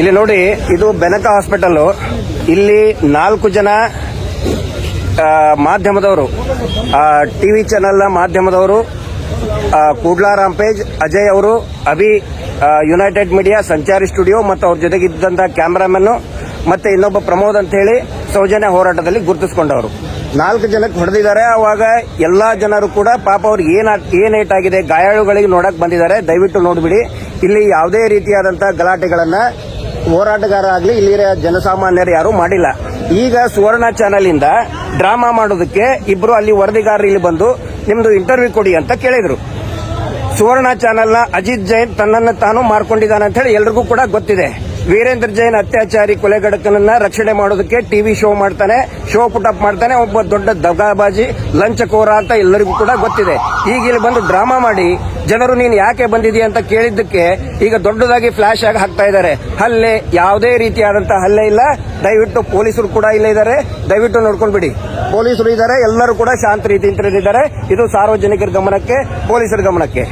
ಇಲ್ಲಿ ನೋಡಿ, ಇದು ಬೆನಕ ಹಾಸ್ಪಿಟಲ್. ಇಲ್ಲಿ 4 ಜನ ಮಾಧ್ಯಮದವರು, ಟಿವಿ ಚಾನೆಲ್ನ ಮಾಧ್ಯಮದವರು, ಕೂಡ್ಲಾ ರಾಂಪೇಜ್, ಅಜಯ್ ಅವರು, ಅಭಿ ಯುನೈಟೆಡ್ ಮೀಡಿಯಾ, ಸಂಚಾರಿ ಸ್ಟುಡಿಯೋ ಮತ್ತು ಅವ್ರ ಜೊತೆಗಿದ್ದಂತಹ ಕ್ಯಾಮರಾಮನ್ ಮತ್ತೆ ಇನ್ನೊಬ್ಬ ಪ್ರಮೋದ್ ಅಂತ ಹೇಳಿ ಸೌಜನ್ಯ ಹೋರಾಟದಲ್ಲಿ ಗುರುತಿಸಿಕೊಂಡವರು 4 ಜನಕ್ಕೆ ಹೊಡೆದಿದ್ದಾರೆ. ಅವಾಗ ಎಲ್ಲಾ ಜನರು ಕೂಡ ಪಾಪ ಅವ್ರಿಗೆ ಏನ್ ಏಟಾಗಿದೆ, ಗಾಯಾಳುಗಳಿಗೆ ನೋಡಕ್ ಬಂದಿದ್ದಾರೆ. ದಯವಿಟ್ಟು ನೋಡ್ಬಿಡಿ, ಇಲ್ಲಿ ಯಾವುದೇ ರೀತಿಯಾದಂತಹ ಗಲಾಟೆಗಳನ್ನ ಹೋರಾಟಗಾರ ಆಗ್ಲಿ ಇಲ್ಲಿ ಜನಸಾಮಾನ್ಯರು ಯಾರು ಮಾಡಿಲ್ಲ. ಈಗ ಸುವರ್ಣ ಚಾನೆಲ್ ಇಂದ ಡ್ರಾಮಾ ಮಾಡೋದಕ್ಕೆ ಇಬ್ರು ಅಲ್ಲಿ ವರದಿಗಾರರು ಇಲ್ಲಿ ಬಂದು ನಿಮ್ದು ಇಂಟರ್ವ್ಯೂ ಕೊಡಿ ಅಂತ ಕೇಳಿದ್ರು. ಸುವರ್ಣ ಚಾನೆಲ್ನ ಅಜಿತ್ ಜೈನ್ ತನ್ನನ್ನು ತಾನು ಮಾರ್ಕೊಂಡಿದ್ದಾನೆ ಅಂತ ಹೇಳಿ ಎಲ್ರಿಗೂ ಕೂಡ ಗೊತ್ತಿದೆ. ವೀರೇಂದ್ರ ಜೈನ್ ಅತ್ಯಾಚಾರಿ ಕೊಲೆಗಡಕನನ್ನ ರಕ್ಷಣೆ ಮಾಡೋದಕ್ಕೆ ಟಿವಿ ಶೋ ಮಾಡ್ತಾನೆ, ಶೋ ಪುಟಪ್ ಮಾಡ್ತಾನೆ. ಒಬ್ಬ ದೊಡ್ಡ ದಗಾಬಾಜಿ ಲಂಚಕೋರ ಅಂತ ಎಲ್ಲರಿಗೂ ಕೂಡ ಗೊತ್ತಿದೆ. ಈಗ ಇಲ್ಲಿ ಬಂದು ಡ್ರಾಮಾ ಮಾಡಿ ಜನರು ನೀನು ಯಾಕೆ ಬಂದಿದೀಯ ಅಂತ ಕೇಳಿದ್ದಕ್ಕೆ ಈಗ ದೊಡ್ಡದಾಗಿ ಫ್ಲಾಶ್ ಆಗಿ ಹಾಕ್ತಾ ಇದ್ದಾರೆ. ಹಲ್ಲೆ, ಯಾವುದೇ ರೀತಿಯಾದಂತಹ ಹಲ್ಲೆ ಇಲ್ಲ. ದಯವಿಟ್ಟು ಪೊಲೀಸರು ಕೂಡ ಇಲ್ಲೇ ಇದ್ದಾರೆ, ದಯವಿಟ್ಟು ನೋಡ್ಕೊಂಡು ಬಿಡಿ. ಪೊಲೀಸರು ಇದ್ದಾರೆ, ಎಲ್ಲರೂ ಕೂಡ ಶಾಂತ ರೀತಿಯಿಂದ ಇದ್ದಾರೆ. ಇದು ಸಾರ್ವಜನಿಕರ ಗಮನಕ್ಕೆ, ಪೊಲೀಸರ ಗಮನಕ್ಕೆ.